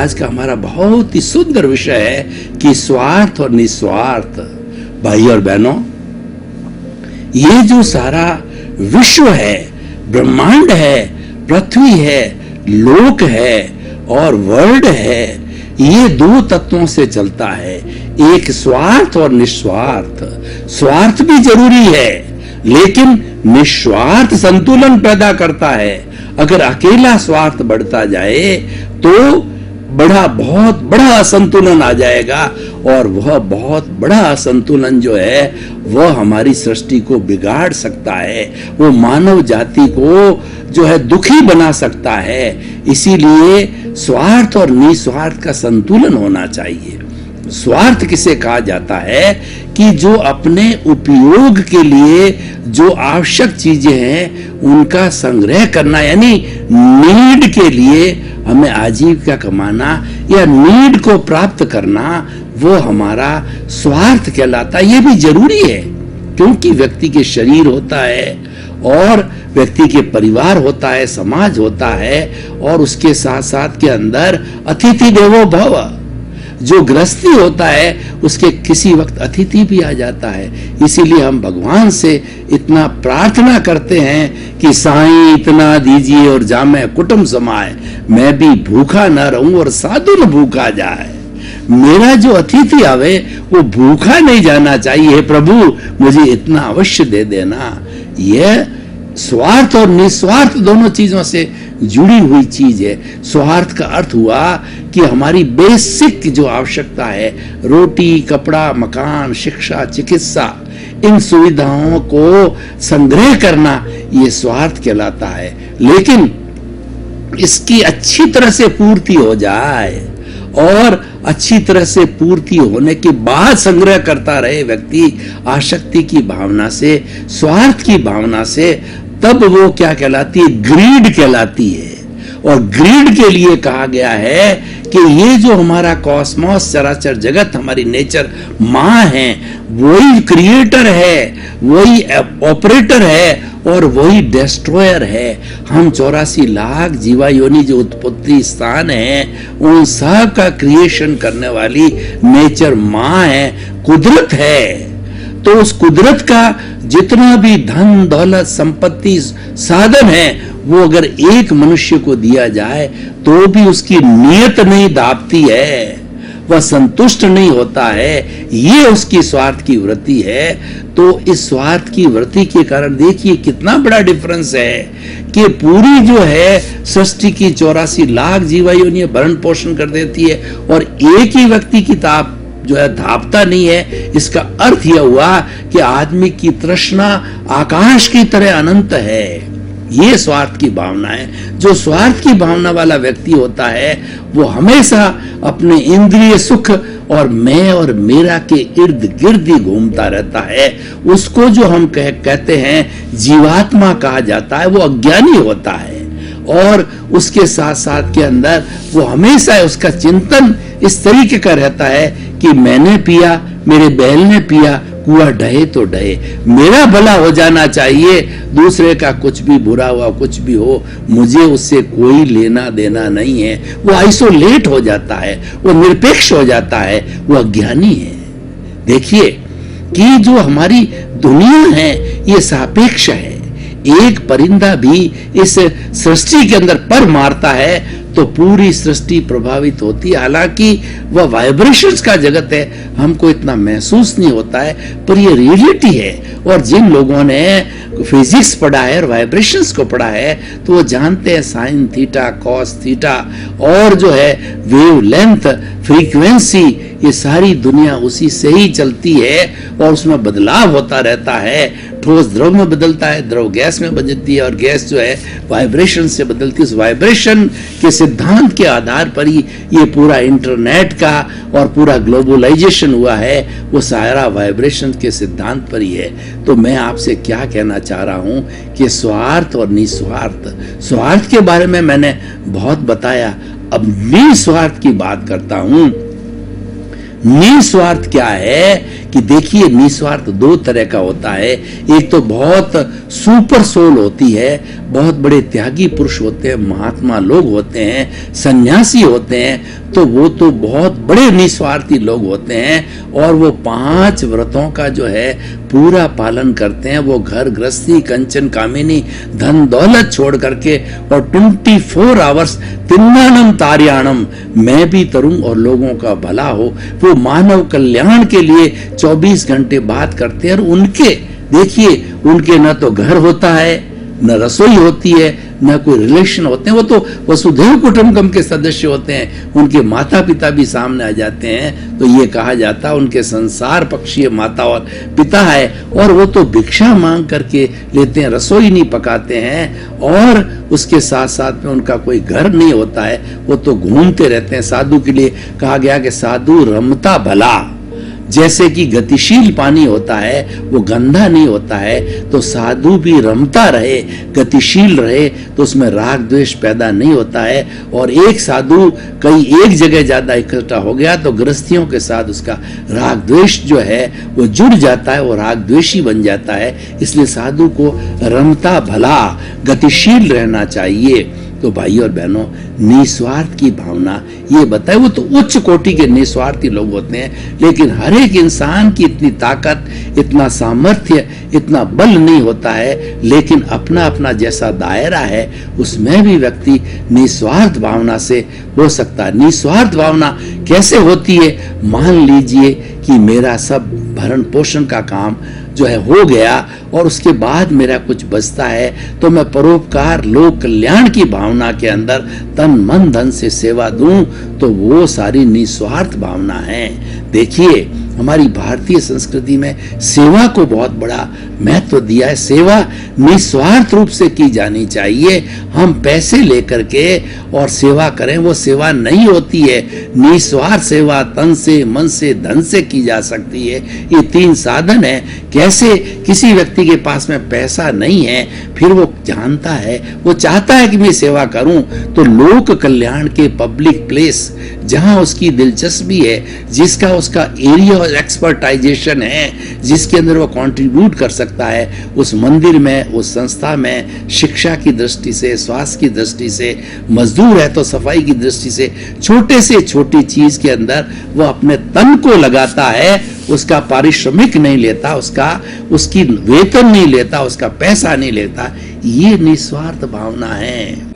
आज का हमारा बहुत ही सुंदर विषय है कि स्वार्थ और निस्वार्थ। भाई और बहनों, ये जो सारा विश्व है, ब्रह्मांड है, पृथ्वी है, लोक है और वर्ल्ड है, ये दो तत्वों से चलता है, एक स्वार्थ और निस्वार्थ। स्वार्थ भी जरूरी है, लेकिन निस्वार्थ संतुलन पैदा करता है। अगर अकेला स्वार्थ बढ़ता जाए तो बहुत बड़ा असंतुलन आ जाएगा, और वह बहुत बड़ा असंतुलन जो है वह हमारी सृष्टि को बिगाड़ सकता है, वो मानव जाति को जो है दुखी बना सकता है। इसीलिए स्वार्थ और निस्वार्थ का संतुलन होना चाहिए। स्वार्थ किसे कहा जाता है कि जो अपने उपयोग के लिए जो आवश्यक चीजें हैं उनका संग्रह करना, यानी नीड के लिए हमें आजीविका कमाना या नीड को प्राप्त करना, वो हमारा स्वार्थ कहलाता है। ये भी जरूरी है, क्योंकि व्यक्ति के शरीर होता है और व्यक्ति के परिवार होता है, समाज होता है, और उसके साथ साथ के अंदर अतिथि देवो भव, जो गृहस्थी होता है उसके किसी वक्त अतिथि भी आ जाता है। इसीलिए हम भगवान से इतना प्रार्थना करते हैं कि साईं इतना दीजिए और जामे कुटुंब समाए, मैं भी भूखा न रहूं और साधु न भूखा जाए। मेरा जो अतिथि आवे वो भूखा नहीं जाना चाहिए, प्रभु मुझे इतना अवश्य दे देना। यह स्वार्थ और निस्वार्थ दोनों चीजों से जुड़ी हुई चीज है। स्वार्थ का अर्थ हुआ कि हमारी बेसिक जो आवश्यकता है, रोटी, कपड़ा, मकान, शिक्षा, चिकित्सा, इन सुविधाओं को संग्रह करना, ये स्वार्थ कहलाता है। लेकिन इसकी अच्छी तरह से पूर्ति हो जाए और अच्छी तरह से पूर्ति होने के बाद संग्रह करता रहे व्यक्ति आसक्ति की भावना से, स्वार्थ की भावना से, तब वो क्या कहलाती है? ग्रीड कहलाती है। और ग्रीड के लिए कहा गया है कि ये जो हमारा कॉस्मोस, चराचर जगत, हमारी नेचर माँ है, वही क्रिएटर है, वही ऑपरेटर है और वही डिस्ट्रॉयर है। हम 84 लाख जीवा योनि जो उत्पत्ति स्थान है, उन सब का क्रिएशन करने वाली नेचर माँ है, कुदरत है। तो उस कुदरत का जितना भी धन दौलत संपत्ति साधन है, वो अगर एक मनुष्य को दिया जाए तो भी उसकी नीयत नहीं दाबती है, वह संतुष्ट नहीं होता है। ये उसकी स्वार्थ की वृत्ति है। तो इस स्वार्थ की वृत्ति के कारण देखिए कितना बड़ा डिफरेंस है कि पूरी जो है सृष्टि की 84 लाख जीवा योनियां भरण पोषण कर देती है और एक ही व्यक्ति की ताप जो है धापता नहीं है। इसका अर्थ यह हुआ कि आदमी की तृष्णा आकाश की तरह अनंत है। ये स्वार्थ की भावना है। जो स्वार्थ की भावना वाला व्यक्ति होता है वो हमेशा अपने इंद्रिय सुख और मैं और मेरा के इर्द गिर्द ही घूमता रहता है। उसको जो हम कहते हैं जीवात्मा कहा जाता है, वो अज्ञानी होता है। और उसके साथ साथ के अंदर वो हमेशा उसका चिंतन इस तरीके का रहता है कि मैंने पिया, मेरे बैल ने पिया, कुआं ढहे तो ढहे, मेरा भला हो जाना चाहिए, दूसरे का कुछ भी बुरा हुआ कुछ भी हो, मुझे उससे कोई लेना देना नहीं है। वो आइसोलेट हो जाता है, वो निरपेक्ष हो जाता है, वो अज्ञानी है। देखिए कि जो हमारी दुनिया है ये सापेक्ष है। एक परिंदा भी इस सृष्टि के अंदर पर मारता है तो पूरी सृष्टि प्रभावित होती है। हालांकि वह वाइब्रेशंस का जगत है, हमको इतना महसूस नहीं होता है, पर ये रियलिटी है। और जिन लोगों ने फिजिक्स पढ़ा है और वाइब्रेशंस को पढ़ा है तो वो जानते हैं साइन थीटा, कॉस थीटा और जो है वेव लेंथ, फ्रीक्वेंसी, ये सारी दुनिया उसी से ही चलती है और उसमें बदलाव होता रहता है। ठोस द्रव में बदलता है, द्रव गैस में बदलती है और गैस जो है वाइब्रेशन से बदलती है। उस वाइब्रेशन के सिद्धांत के आधार पर ही ये पूरा इंटरनेट का और पूरा ग्लोबलाइजेशन हुआ है, वो सारा वाइब्रेशन के सिद्धांत पर ही है। तो मैं आपसे क्या कहना चाह रहा हूं कि स्वार्थ और निस्वार्थ, स्वार्थ के बारे में मैंने बहुत बताया, अब निस्वार्थ की बात करता हूं। निस्वार्थ क्या है कि देखिए निस्वार्थ दो तरह का होता है। एक तो बहुत सुपर सोल होती है, बहुत बड़े त्यागी पुरुष होते हैं, महात्मा लोग होते हैं, सन्यासी होते हैं, तो वो तो बहुत बड़े निस्वार्थी लोग होते हैं और वो 5 व्रतों का जो है पूरा पालन करते हैं। वो घर गृहस्थी, कंचन कामिनी, धन दौलत छोड़ करके और 24 आवर्स तिन्नानम तार्याणम, मैं भी तरूं और लोगों का भला हो, वो मानव कल्याण के लिए 24 घंटे बात करते हैं। और उनके देखिए, उनके न तो घर होता है, न रसोई होती है, न कोई रिलेशन होते हैं, वो तो वसुधैव कुटुंबकम के सदस्य होते हैं। उनके माता पिता भी सामने आ जाते हैं, तो ये कहा जाता उनके संसार पक्षीय माता और पिता है, और वो तो भिक्षा मांग करके लेते हैं, रसोई नहीं पकाते हैं, और उसके साथ साथ में उनका कोई घर नहीं होता है, वो तो घूमते रहते हैं। साधु के लिए कहा गया कि साधु रमता भला, जैसे कि गतिशील पानी होता है वो गंदा नहीं होता है, तो साधु भी रमता रहे, गतिशील रहे, तो उसमें राग द्वेष पैदा नहीं होता है। और एक साधु कई एक जगह ज्यादा इकट्ठा हो गया तो गृहस्थियों के साथ उसका राग द्वेष जो है वो जुड़ जाता है, वो राग द्वेषी बन जाता है। इसलिए साधु को रमता भला, गतिशील रहना चाहिए। तो भाई और बहनों, निस्वार्थ की भावना ये बताए, वो तो उच्च कोटि के निस्वार्थी लोग होते हैं, लेकिन हर एक इंसान की इतनी ताकत, इतना सामर्थ्य, इतना बल नहीं होता है, लेकिन अपना अपना जैसा दायरा है उसमें भी व्यक्ति निस्वार्थ भावना से हो सकता है। निस्वार्थ भावना कैसे होती है? मान लीजिए कि मेरा सब भरण पोषण का काम जो है हो गया और उसके बाद मेरा कुछ बचता है, तो मैं परोपकार, लोक कल्याण की भावना के अंदर तन मन धन से सेवा दूं, तो वो सारी निस्वार्थ भावना है। देखिए, हमारी भारतीय संस्कृति में सेवा को बहुत बड़ा महत्व दिया है। सेवा निस्वार्थ रूप से की जानी चाहिए। हम पैसे लेकर के और सेवा करें, वो सेवा नहीं होती है। निस्वार्थ सेवा तन से, मन से, धन से की जा सकती है। ये 3 साधन है। कैसे? किसी व्यक्ति के पास में पैसा नहीं है, फिर वो जानता है, वो चाहता है कि मैं सेवा करूं, तो लोक कल्याण के पब्लिक प्लेस जहां उसकी दिलचस्पी है, जिसका उसका एरिया और एक्सपर्टाइजेशन है, जिसके अंदर वो कंट्रीब्यूट कर सकता है, उस मंदिर में, उस संस्था में, शिक्षा की दृष्टि से, स्वास्थ्य की दृष्टि से, मजदूर है तो सफाई की दृष्टि से, छोटे से छोटी चीज के अंदर वो अपने तन को लगाता है। उसका पारिश्रमिक नहीं लेता, उसकी वेतन नहीं लेता, उसका पैसा नहीं लेता। ये निस्वार्थ भावना है।